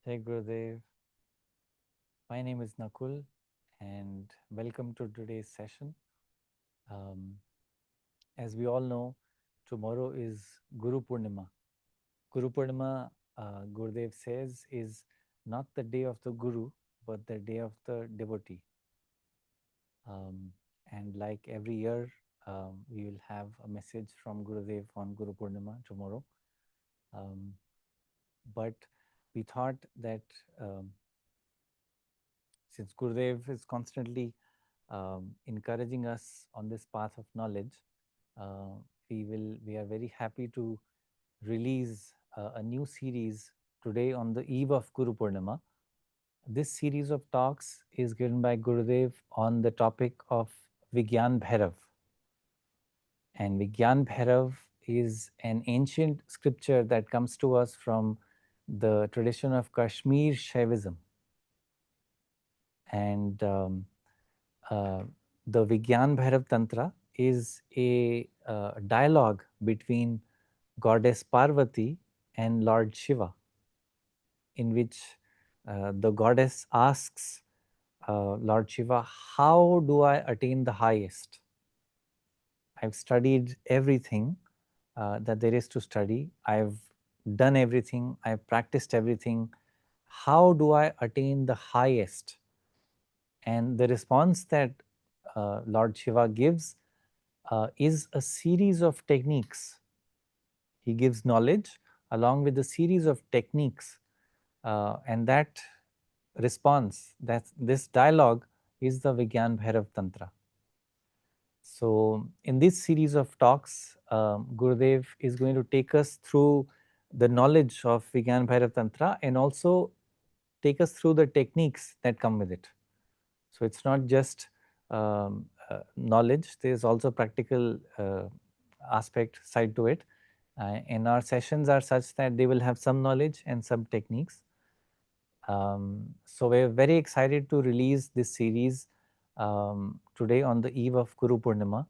Hey Gurudev, my name is Nakul and welcome to today's session. Um, as we all know, tomorrow is Guru Purnima. Guru Purnima, Gurudev says, is not the day of the Guru, but the day of the devotee. Um, and like every year, we will have a message from Gurudev on Guru Purnima tomorrow. Um, but we thought that um, since Gurudev is constantly encouraging us on this path of knowledge, uh, we are very happy to release a new series today on the eve of Guru Purnima. This series of talks is given by Gurudev on the topic of Vigyan Bhairav. And Vigyan Bhairav is an ancient scripture that comes to us from the tradition of Kashmir Shaivism. And uh, the Vigyan Bhairav Tantra is a dialogue between goddess Parvati and Lord Shiva, in which the goddess asks Lord Shiva, how do I attain the highest? I've studied everything that there is to study. I've done everything. I've practiced everything. How do I attain the highest? And the response that Lord Shiva gives is a series of techniques. He gives knowledge along with a series of techniques, and that response, that this dialogue, is the Vigyan Bhairav Tantra. So, in this series of talks, Gurudev is going to take us through the knowledge of Vigyan Bhairav Tantra and also take us through the techniques that come with it. So, it's not just knowledge, there is also practical aspect side to it. And our sessions are such that they will have some knowledge and some techniques. So we're very excited to release this series today on the eve of Guru Purnima.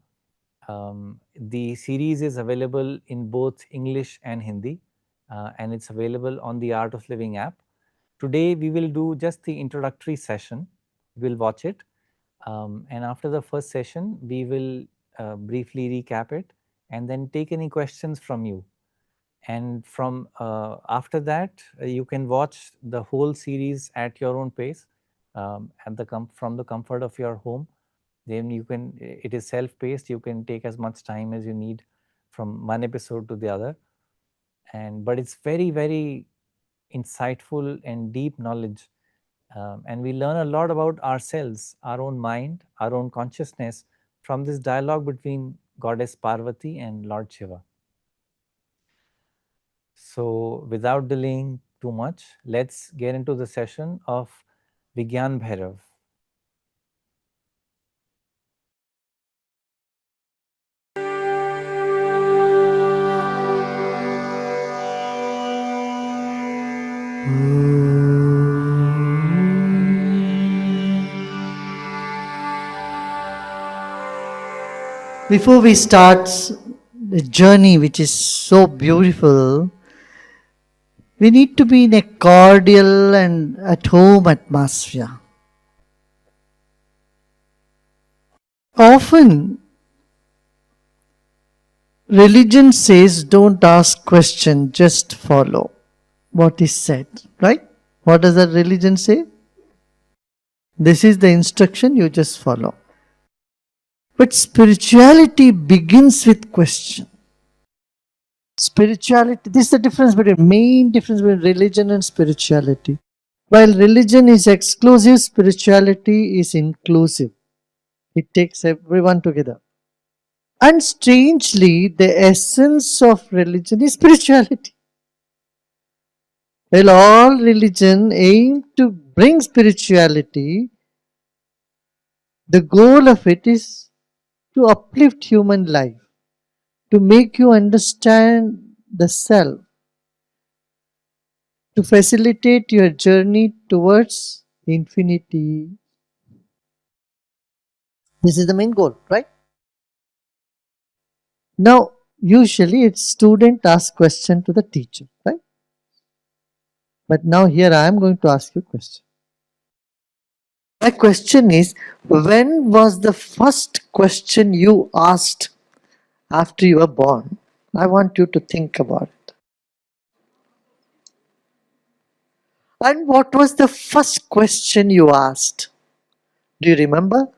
The series is available in both English and Hindi, and it's available on the Art of Living app. Today we will do just the introductory session. We'll watch it, and after the first session, we will briefly recap it and then take any questions from you. And from after that, you can watch the whole series at your own pace, at the from the comfort of your home. Then you can, it is self-paced, you can take as much time as you need from one episode to the other. And but it's very, very insightful and deep knowledge, and we learn a lot about ourselves, our own mind, our own consciousness from this dialogue between goddess Parvati and Lord Shiva. So, without delaying too much, let's get into the session of Vigyan Bhairav. Before we start the journey, which is so beautiful, we need to be in a cordial and at home atmosphere. Often, religion says don't ask questions, just follow what is said, right? What does that religion say? This is the instruction, you just follow. But spirituality begins with question. Spirituality, this is the difference between, main difference between religion and spirituality. While religion is exclusive, spirituality is inclusive. It takes everyone together. And strangely, the essence of religion is spirituality. While all religion aim to bring spirituality, the goal of it is to uplift human life, to make you understand the self, to facilitate your journey towards infinity. This is the main goal, right? Now, usually it's student asks question to the teacher, right? But now here I am going to ask you a question. My question is, when was the first question you asked after you were born? I want you to think about it. And what was the first question you asked? Do you remember?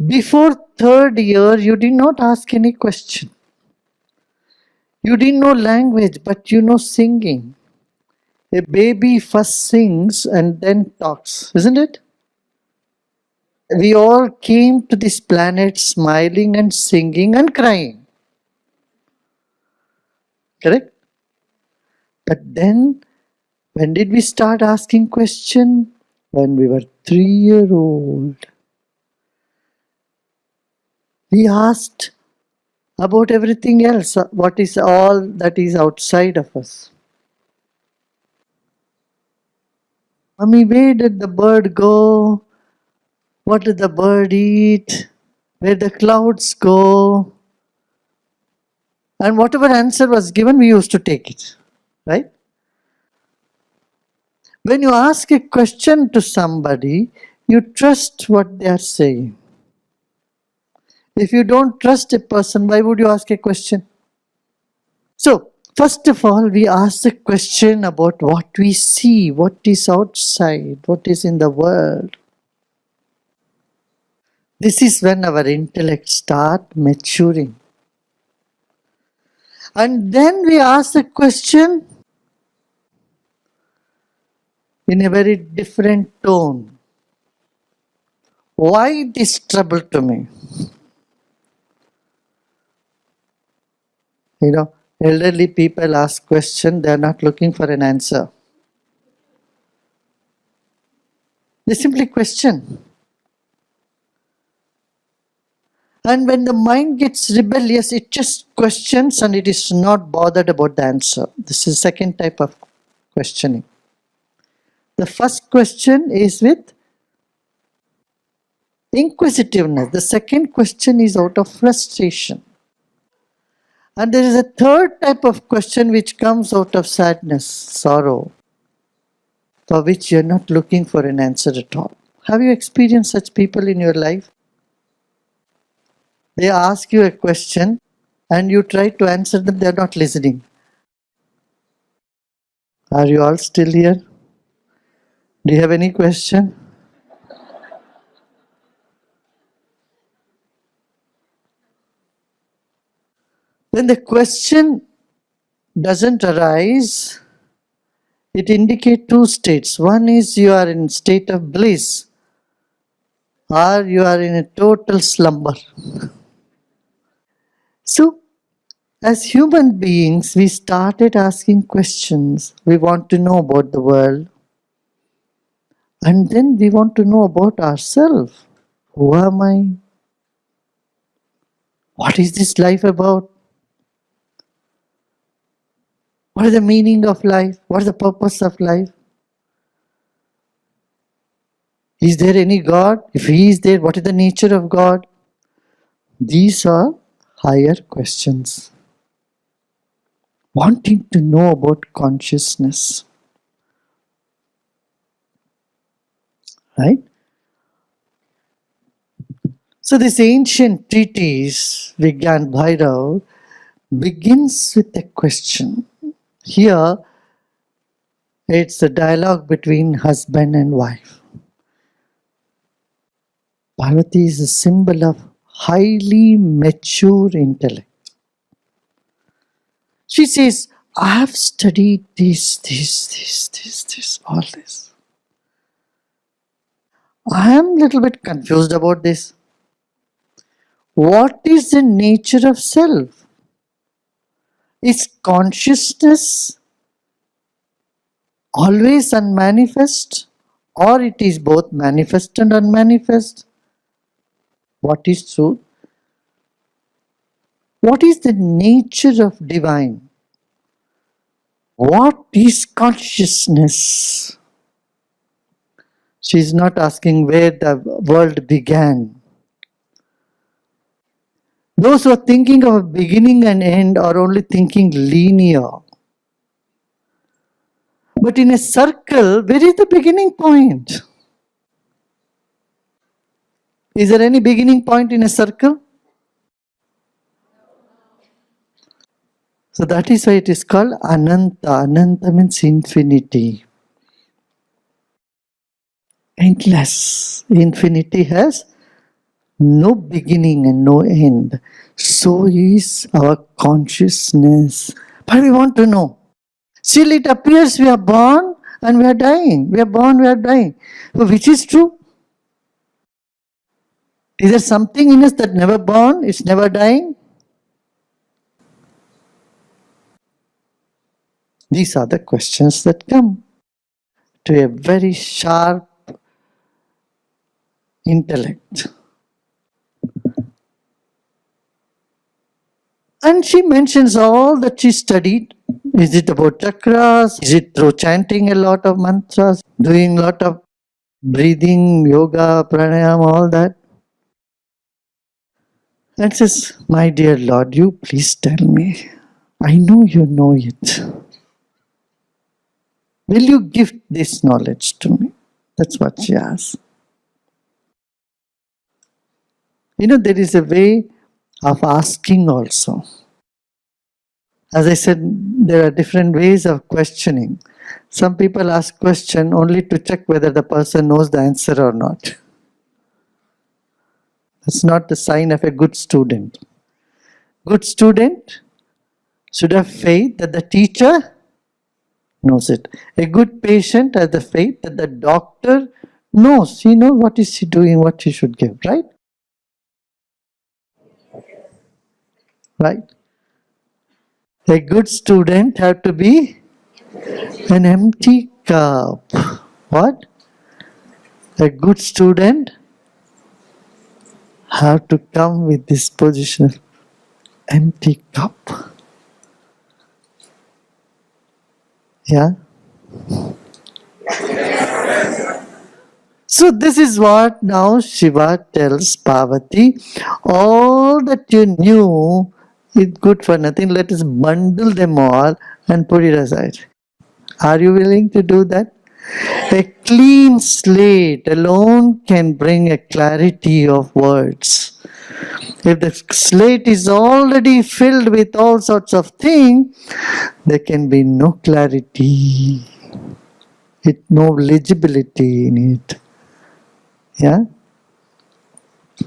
Before third year, you did not ask any question. You didn't know language, but you know singing. A baby first sings and then talks, isn't it? We all came to this planet smiling and singing and crying. Correct? But then, when did we start asking question? When we were 3 years old. We asked about everything else, what is all that is outside of us. Mommy, where did the bird go? What did the bird eat? Where the clouds go? And whatever answer was given, we used to take it, right? When you ask a question to somebody, you trust what they are saying. If you don't trust a person, why would you ask a question? So, first of all, we ask the question about what we see, what is outside, what is in the world. This is when our intellect starts maturing. And then we ask the question in a very different tone. Why this trouble to me? You know, elderly people ask question, they are not looking for an answer. They simply question. And when the mind gets rebellious, it just questions and it is not bothered about the answer. This is second type of questioning. The first question is with inquisitiveness. The second question is out of frustration. And there is a third type of question which comes out of sadness, sorrow, for which you are not looking for an answer at all. Have you experienced such people in your life? They ask you a question and you try to answer them, they are not listening. Are you all still here? Do you have any question? When the question doesn't arise, it indicates two states. One is you are in state of bliss or you are in a total slumber. So, as human beings, we started asking questions. We want to know about the world. And then we want to know about ourselves. Who am I? What is this life about? What is the meaning of life? What is the purpose of life? Is there any God? If He is there, what is the nature of God? These are higher questions. Wanting to know about consciousness. Right? So this ancient treatise, Vigyan Bhairav, begins with a question. Here, it's a dialogue between husband and wife. Parvati is a symbol of highly mature intellect. She says, I have studied this, all this. I am a little bit confused about this. What is the nature of self? Is consciousness always unmanifest, or it is both manifest and unmanifest? What is truth? What is the nature of divine? What is consciousness? She is not asking where the world began. Those who are thinking of a beginning and end are only thinking linear. But in a circle, where is the beginning point? Is there any beginning point in a circle? So that is why it is called Ananta. Ananta means infinity. Endless. Infinity has no beginning and no end. So is our consciousness. But we want to know. Still, it appears we are born and we are dying. We are born, we are dying. So which is true? Is there something in us that never born, it's never dying? These are the questions that come to a very sharp intellect. And she mentions all that she studied. Is it about chakras? Is it through chanting a lot of mantras, doing a lot of breathing, yoga, pranayama, all that? And says, my dear Lord, you please tell me. I know you know it. Will you give this knowledge to me? That's what she asked. You know, there is a way of asking also. As I said, there are different ways of questioning. Some people ask question only to check whether the person knows the answer or not. That's not the sign of a good student. Good student should have faith that the teacher knows it. A good patient has the faith that the doctor knows. He knows what is he doing, what he should give, right? Right? A good student have to be an empty cup. What? A good student have to come with this position of empty cup. Yeah? So this is what now Shiva tells Parvati. All that you knew is good for nothing. Let us bundle them all and put it aside. Are you willing to do that? A clean slate alone can bring a clarity of words. If the slate is already filled with all sorts of things, there can be no clarity, no legibility in it. Yeah?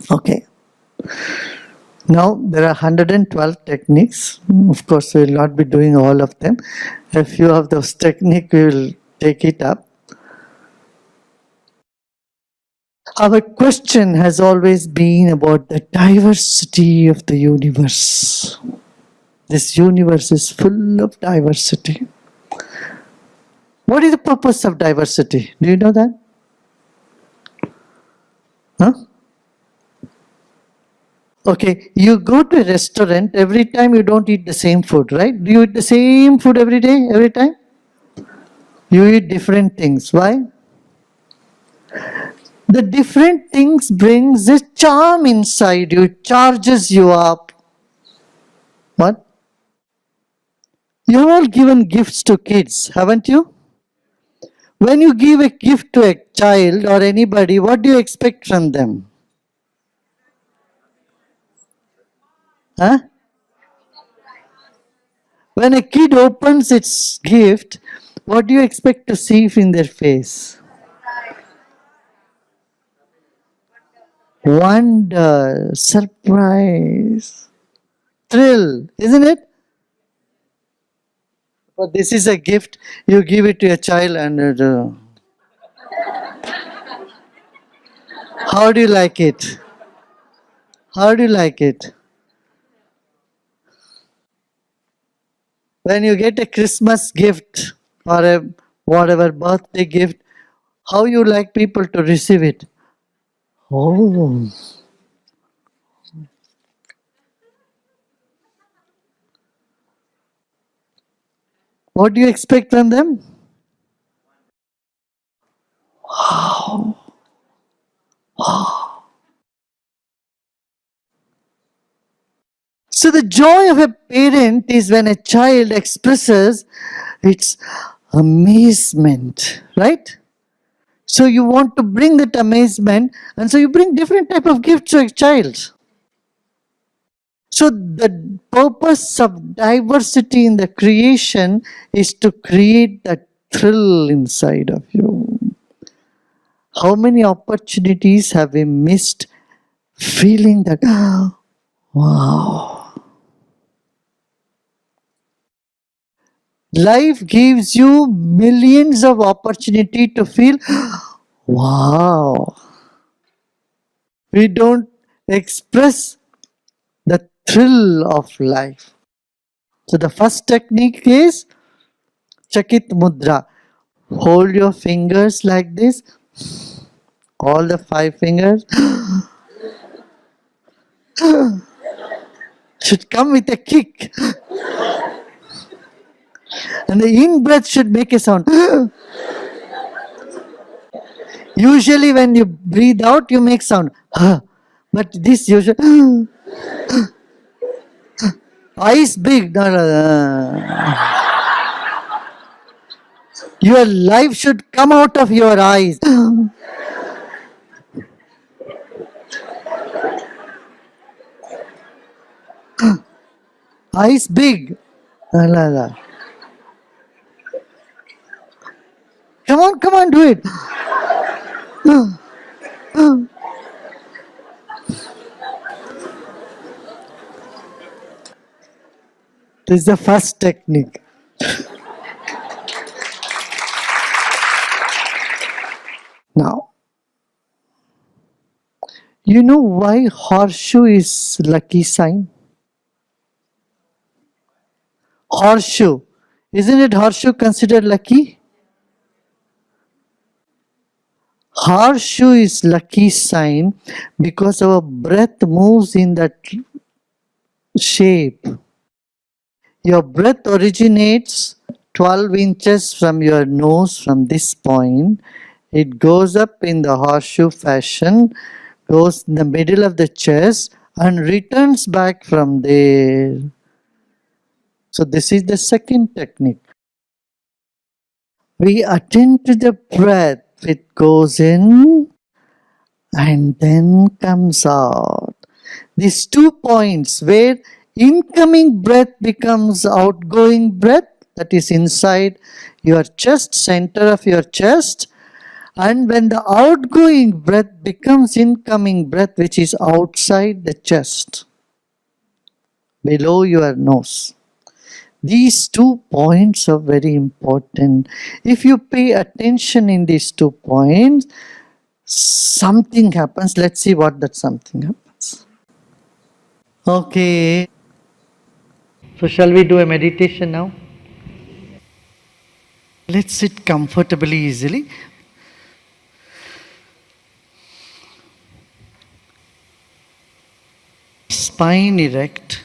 Okay. Now, there are 112 techniques. Of course, we will not be doing all of them. A few of those techniques, we will take it up. Our question has always been about the diversity of the universe. This universe is full of diversity. What is the purpose of diversity? Do you know that? Huh? Okay, you go to a restaurant, every time you don't eat the same food, right? Do you eat the same food every day, every time? You eat different things. Why? The different things brings a charm inside you, charges you up. What? You have all given gifts to kids, haven't you? When you give a gift to a child or anybody, what do you expect from them? Huh? When a kid opens its gift, what do you expect to see in their face? Wonder, surprise, thrill, isn't it? But this is a gift, you give it to a child and how do you like it? How do you like it? When you get a Christmas gift or a whatever birthday gift, how you like people to receive it? Oh, what do you expect from them? So the joy of a parent is when a child expresses its amazement, right? So you want to bring that amazement, and so you bring different type of gifts to a child. So the purpose of diversity in the creation is to create that thrill inside of you. How many opportunities have we missed feeling that, wow. Life gives you millions of opportunity to feel, wow. We don't express the thrill of life. So the first technique is Chakit Mudra. Hold your fingers like this, all the 5 fingers should come with a kick. And the in breath should make a sound. Usually when you breathe out, you make sound. But this usually, eyes big. Your life should come out of your eyes. Eyes big. Come on, do it. This is the first technique. Now, you know why horseshoe is lucky sign? Horseshoe. Isn't it horseshoe considered lucky? Horseshoe is lucky sign because our breath moves in that shape. Your breath originates 12 inches from your nose from this point. It goes up in the horseshoe fashion, goes in the middle of the chest and returns back from there. So this is the second technique. We attend to the breath. It goes in and then comes out. These 2 points where incoming breath becomes outgoing breath, that is inside your chest, center of your chest, and when the outgoing breath becomes incoming breath, which is outside the chest, below your nose. These 2 points are very important. If you pay attention in these 2 points, something happens. Let's see what that something happens. Okay. So shall we do a meditation now? Let's sit comfortably, easily. Spine erect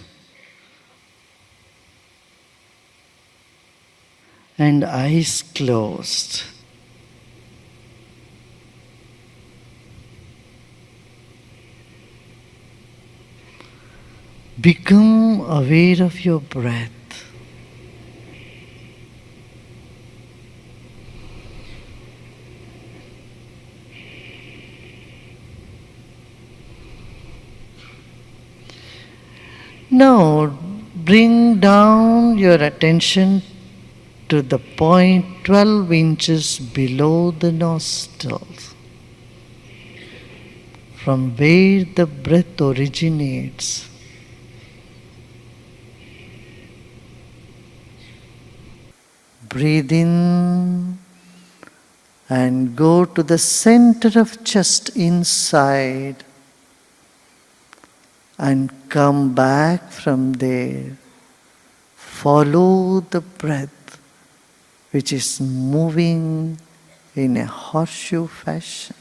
and eyes closed. Become aware of your breath. Now bring down your attention to the point 12 inches below the nostrils, from where the breath originates. Breathe in and go to the center of chest inside and come back from there. Follow the breath which is moving in a horseshoe fashion.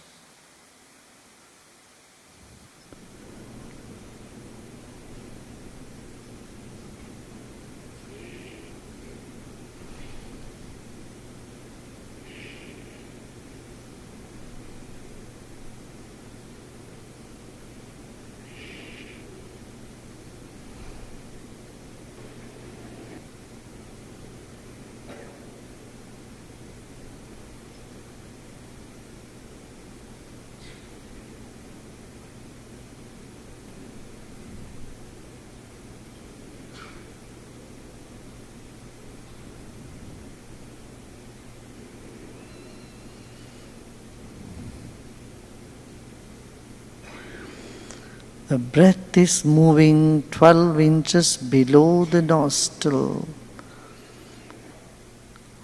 The breath is moving 12 inches below the nostril,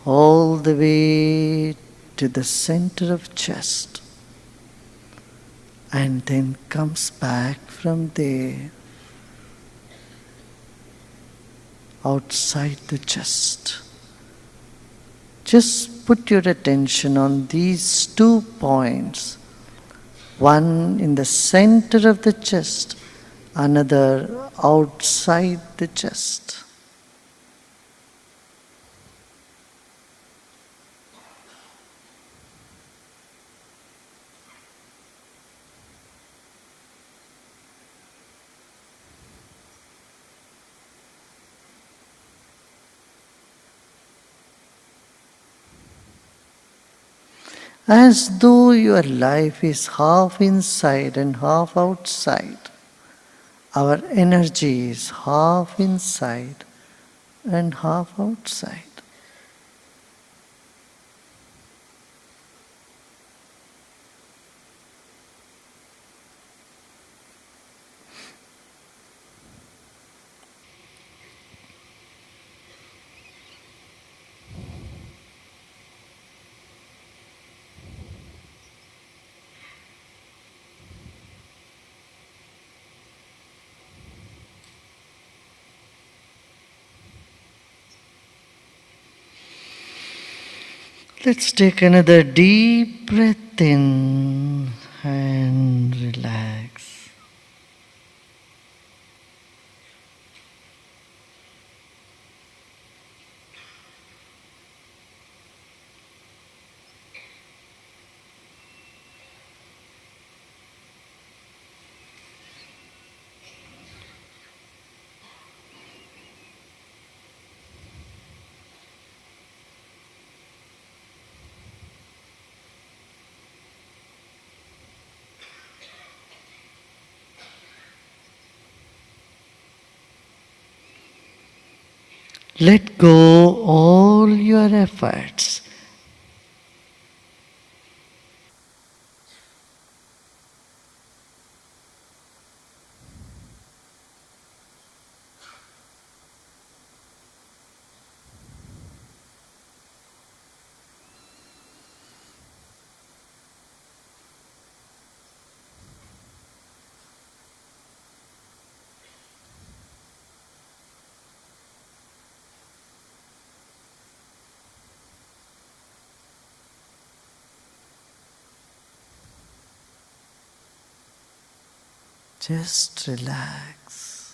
all the way to the center of chest, and then comes back from there outside the chest. Just put your attention on these 2 points, one in the center of the chest, another outside the chest. As though your life is half inside and half outside. Our energy is half inside and half outside. Let's take another deep breath in and relax. Let go all your efforts. Just relax.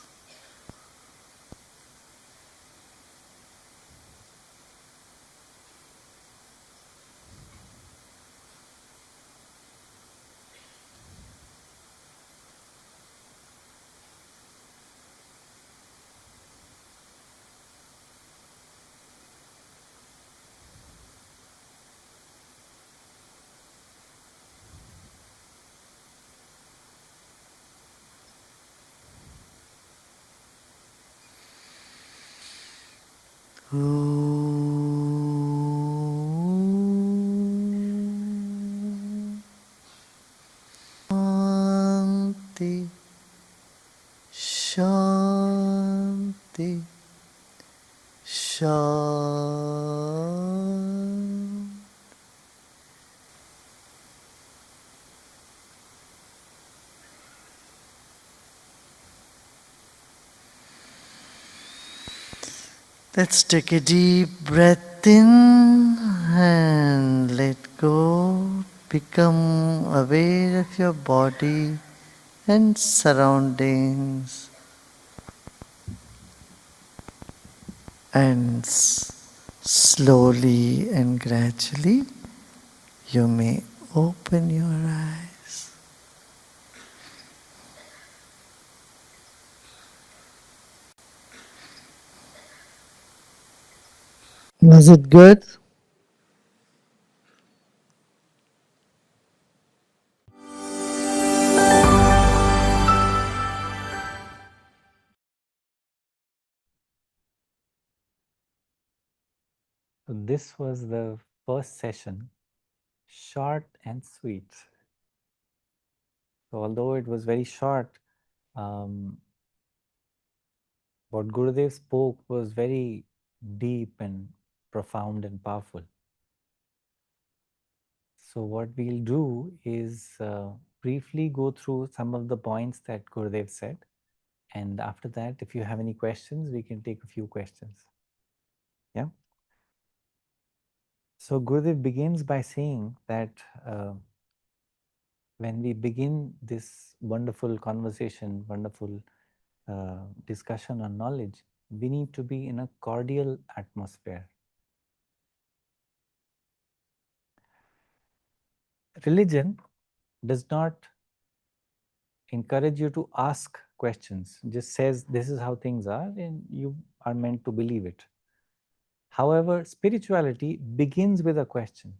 Shanti, Shanti, Shanti. Let's take a deep breath in and let go. Become aware of your body and surroundings, and slowly and gradually you may open your eyes. Was it good? So this was the first session, short and sweet. So although it was very short, Um, what Gurudev spoke was very deep and profound and powerful. So, what we'll do is briefly go through some of the points that Gurudev said. And after that, if you have any questions, we can take a few questions. Yeah. So, Gurudev begins by saying that when we begin this wonderful conversation, wonderful discussion on knowledge, we need to be in a cordial atmosphere. Religion does not encourage you to ask questions, just says this is how things are and you are meant to believe it. However, spirituality begins with a question.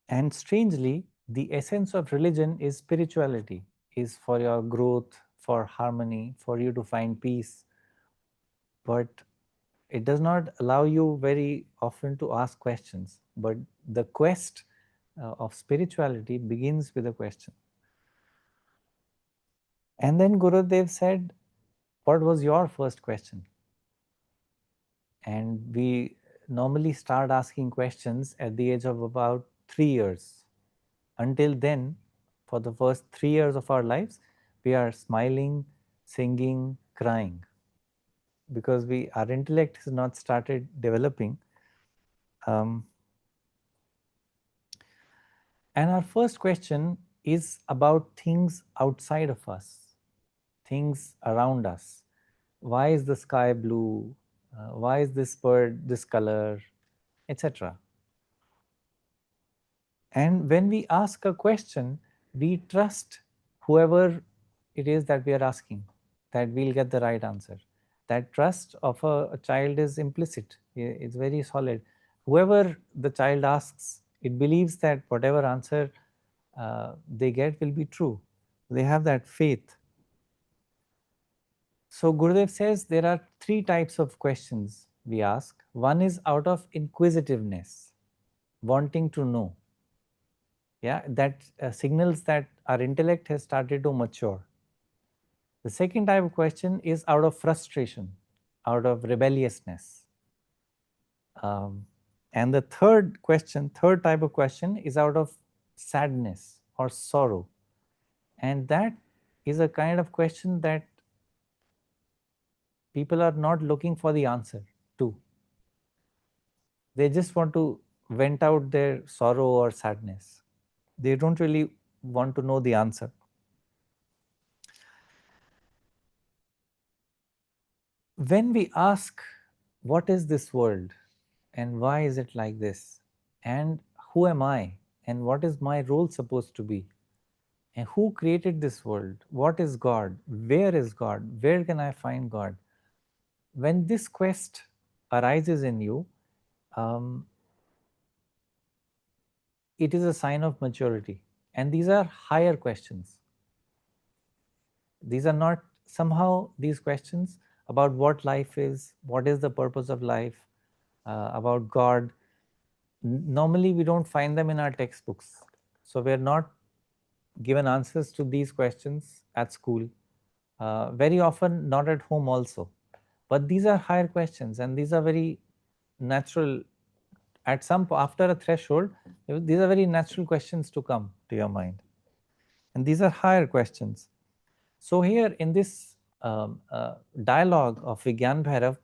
And strangely, the essence of religion is spirituality, is for your growth, for harmony, for you to find peace. But it does not allow you very often to ask questions. But the quest of spirituality begins with a question. And then Gurudev said, what was your first question? And we normally start asking questions at the age of about 3 years. Until then, for the first 3 years of our lives, we are smiling, singing, crying, because our intellect has not started developing. Um, and our first question is about things outside of us, things around us. Why is the sky blue? Why is this bird this color? Etc. And when we ask a question, we trust whoever it is that we are asking, that we'll get the right answer. That trust of a child is implicit, it's very solid. Whoever the child asks, it believes that whatever answer they get will be true. They have that faith. So Gurudev says there are three types of questions we ask. One is out of inquisitiveness, wanting to know. Yeah, that signals that our intellect has started to mature. The second type of question is out of frustration, out of rebelliousness. Um, and the third type of question is out of sadness or sorrow. And that is a kind of question that people are not looking for the answer to. They just want to vent out their sorrow or sadness. They don't really want to know the answer. When we ask, what is this world and why is it like this? And who am I? And what is my role supposed to be? And who created this world? What is God? Where is God? Where can I find God? When this quest arises in you, um, it is a sign of maturity. And these are higher questions. These are not somehow these questions about what life is, what is the purpose of life, about God. Normally, we don't find them in our textbooks. So, we're not given answers to these questions at school, very often not at home also. But these are higher questions and these are very natural. At after a threshold, these are very natural questions to come to your mind. And these are higher questions. So here in this dialogue of Vigyan Bhairav,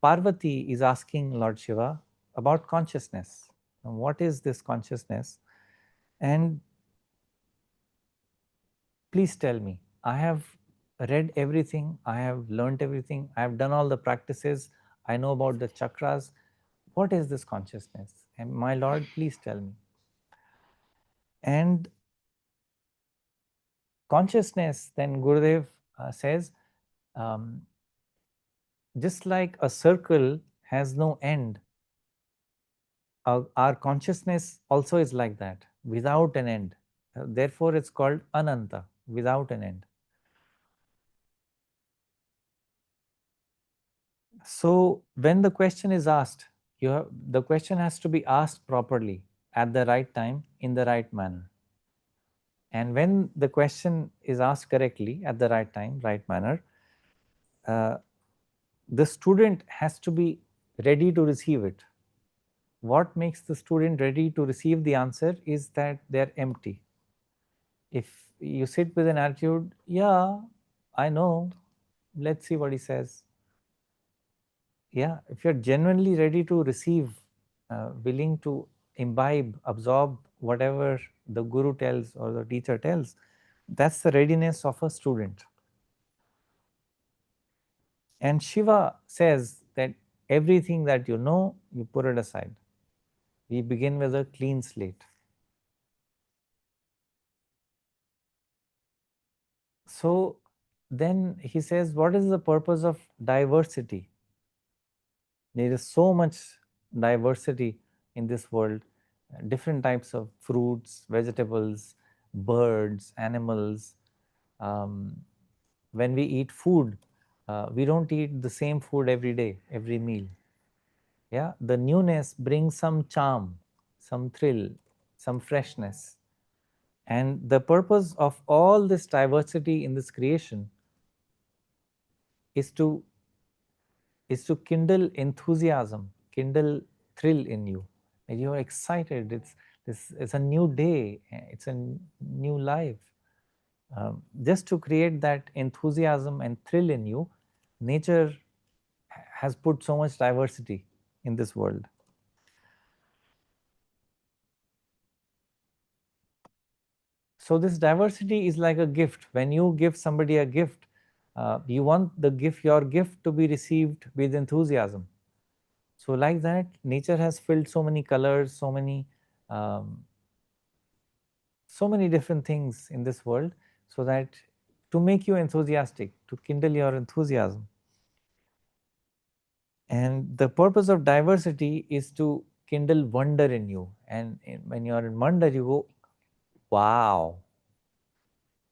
Parvati is asking Lord Shiva about consciousness. And what is this consciousness? And please tell me, I have read everything, I have learned everything, I have done all the practices, I know about the chakras. What is this consciousness? And my Lord, please tell me. And consciousness, then Gurudev says, um, just like a circle has no end, our consciousness also is like that, without an end. Therefore, it's called Ananta, without an end. So, when the question is asked, the question has to be asked properly, at the right time, in the right manner. And when the question is asked correctly at the right time, right manner, uh, the student has to be ready to receive it. What makes the student ready to receive the answer is that they're empty. If you sit with an attitude, yeah, I know, let's see what he says. Yeah, if you're genuinely ready to receive, willing to imbibe, absorb whatever the guru tells or the teacher tells, that's the readiness of a student. And Shiva says that everything that you know, you put it aside. We begin with a clean slate. So then he says, what is the purpose of diversity? There is so much diversity in this world, different types of fruits, vegetables, birds, animals. Um, when we eat food, we don't eat the same food every day, every meal. Yeah, the newness brings some charm, some thrill, some freshness. And the purpose of all this diversity in this creation is to kindle enthusiasm, kindle thrill in you. And you're excited. It's a new day. It's a new life. Just to create that enthusiasm and thrill in you, nature has put so much diversity in this world. So this diversity is like a gift. When you give somebody a gift, you want the gift, your gift, to be received with enthusiasm. So like that, nature has filled so many colors, um, so many different things in this world, so that to make you enthusiastic, to kindle your enthusiasm. And the purpose of diversity is to kindle wonder in you. And when you're in wonder, you go, wow,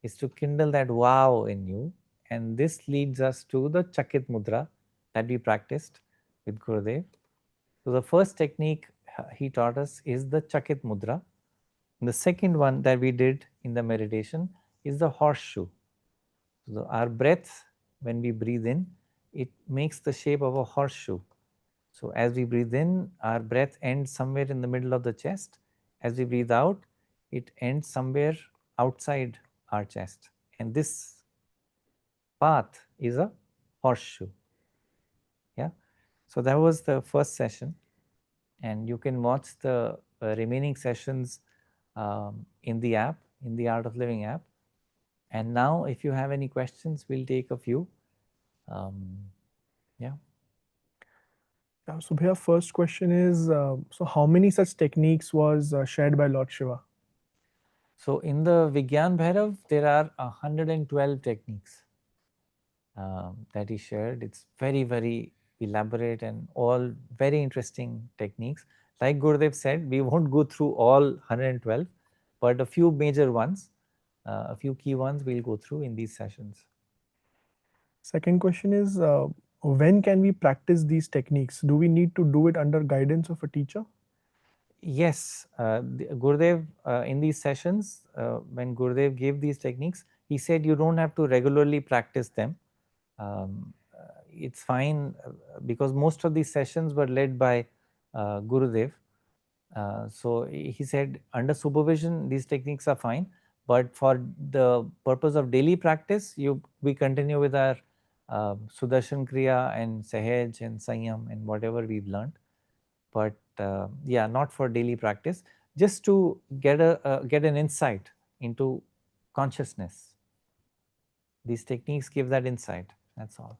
is to kindle that wow in you. And this leads us to the Chakit Mudra that we practiced with Gurudev. So the first technique he taught us is the Chakit Mudra. And the second one that we did in the meditation is the horseshoe. So our breath, when we breathe in, it makes the shape of a horseshoe. So as we breathe in, our breath ends somewhere in the middle of the chest. As we breathe out, it ends somewhere outside our chest. And this path is a horseshoe. Yeah. So that was the first session. And you can watch the remaining sessions in the app, in the Art of Living app. And now, if you have any questions, we'll take a few. Yeah. So Bhaiya, first question is, so how many such techniques was shared by Lord Shiva? So in the Vigyan Bhairav, there are 112 techniques that he shared. It's very, very elaborate and all very interesting techniques. Like Gurudev said, we won't go through all 112, but a few major ones, a few key ones we'll go through in these sessions. Second question is, when can we practice these techniques? Do we need to do it under guidance of a teacher? Yes, Gurudev, in these sessions, when Gurudev gave these techniques, he said you don't have to regularly practice them. It's fine because most of these sessions were led by Gurudev. So he said under supervision these techniques are fine, but for the purpose of daily practice, we continue with our Sudarshan Kriya and Sahaj and Sanyam and whatever we've learned. But yeah, not for daily practice, just to get an insight into consciousness. These techniques give that insight. That's all.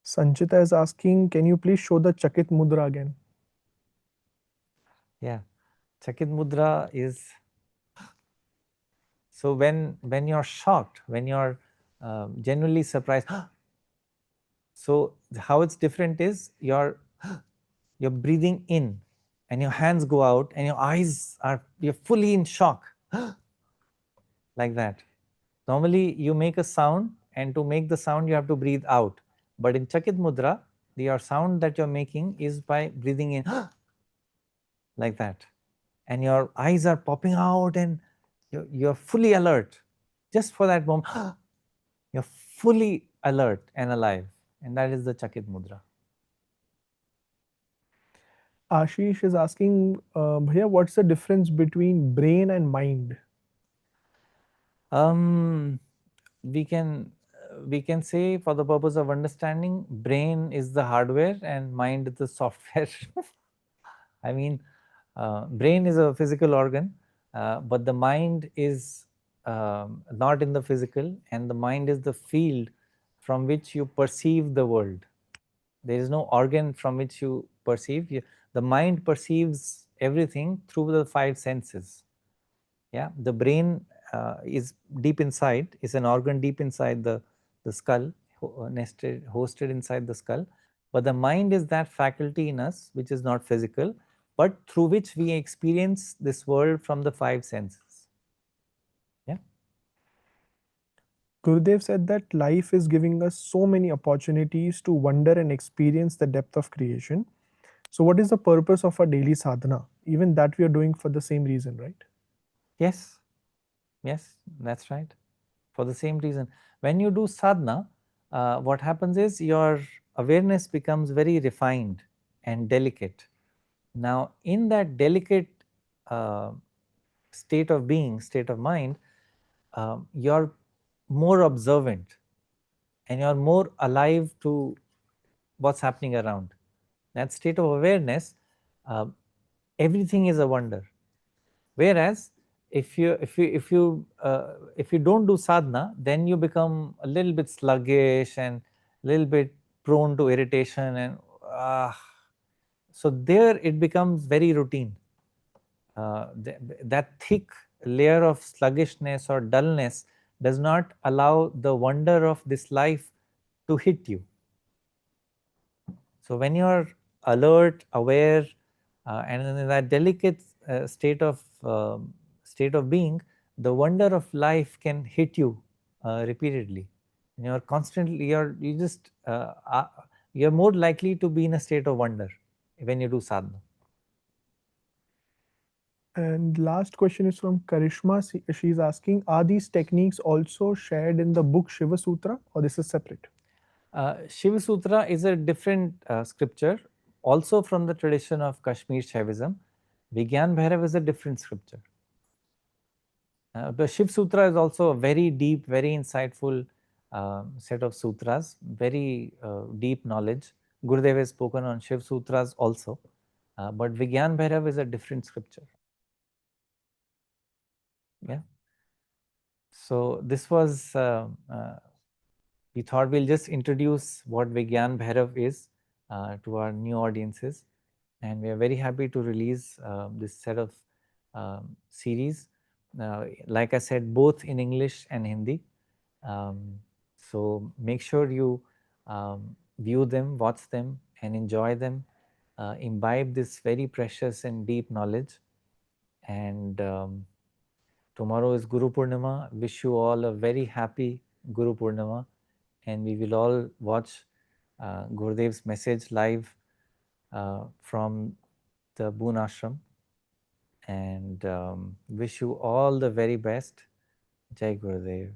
Sanchita is asking, can you please show the Chakit Mudra again? Yeah, Chakit Mudra is, so when you're shocked, when you're genuinely surprised. So how it's different is you're breathing in and your hands go out and your eyes are, you're fully in shock like that. Normally you make a sound, and to make the sound you have to breathe out. But in Chakit Mudra, your sound that you're making is by breathing in like that. And your eyes are popping out and You're fully alert just for that moment. You're fully alert and alive, and that is the Chakit Mudra. Ashish is asking, Bhaiya, what's the difference between brain and mind? Um, we can we can say, for the purpose of understanding, brain is the hardware and mind is the software. I mean, brain is a physical organ, but the mind is not in the physical, and the mind is the field from which you perceive the world. There is no organ from which you perceive. The mind perceives everything through the five senses. Yeah, the brain is deep inside, is an organ deep inside the skull, nested, hosted inside the skull. But the mind is that faculty in us which is not physical, but through which we experience this world from the five senses. Yeah. Gurudev said that life is giving us so many opportunities to wonder and experience the depth of creation. So, what is the purpose of our daily sadhana? Even that we are doing for the same reason, right? Yes. Yes, that's right. For the same reason, when you do sadhana, what happens is your awareness becomes very refined and delicate. Now, in that delicate uh, state of being, state of mind, you're more observant and you're more alive to what's happening around. That state of awareness, uh, everything is a wonder. Whereas if you don't do sadhana, then you become a little bit sluggish and a little bit prone to irritation, and so there it becomes very routine. That thick layer of sluggishness or dullness does not allow the wonder of this life to hit you. So when you are alert, aware, and in that delicate state of being, the wonder of life can hit you repeatedly. And you're constantly you're more likely to be in a state of wonder when you do sadhana. And last question is from Karishma. She's asking, are these techniques also shared in the book Shiva Sutra, or this is separate? Shiva Sutra is a different scripture, also from the tradition of Kashmir Shaivism. Vigyan Bhairav is a different scripture. The Shiv Sutra is also a very deep, very insightful set of sutras, very deep knowledge. Gurudev has spoken on Shiv Sutras also, but Vigyan Bhairav is a different scripture. Yeah. So this was, we thought we'll just introduce what Vigyan Bhairav is to our new audiences. And we are very happy to release this set of series. Like I said, both in English and Hindi. Um, so make sure you view them, watch them, and enjoy them. Imbibe this very precious and deep knowledge. And tomorrow is Guru Purnima. Wish you all a very happy Guru Purnima. And we will all watch Gurudev's message live from the Boon Ashram. And wish you all the very best. Jai Gurudev.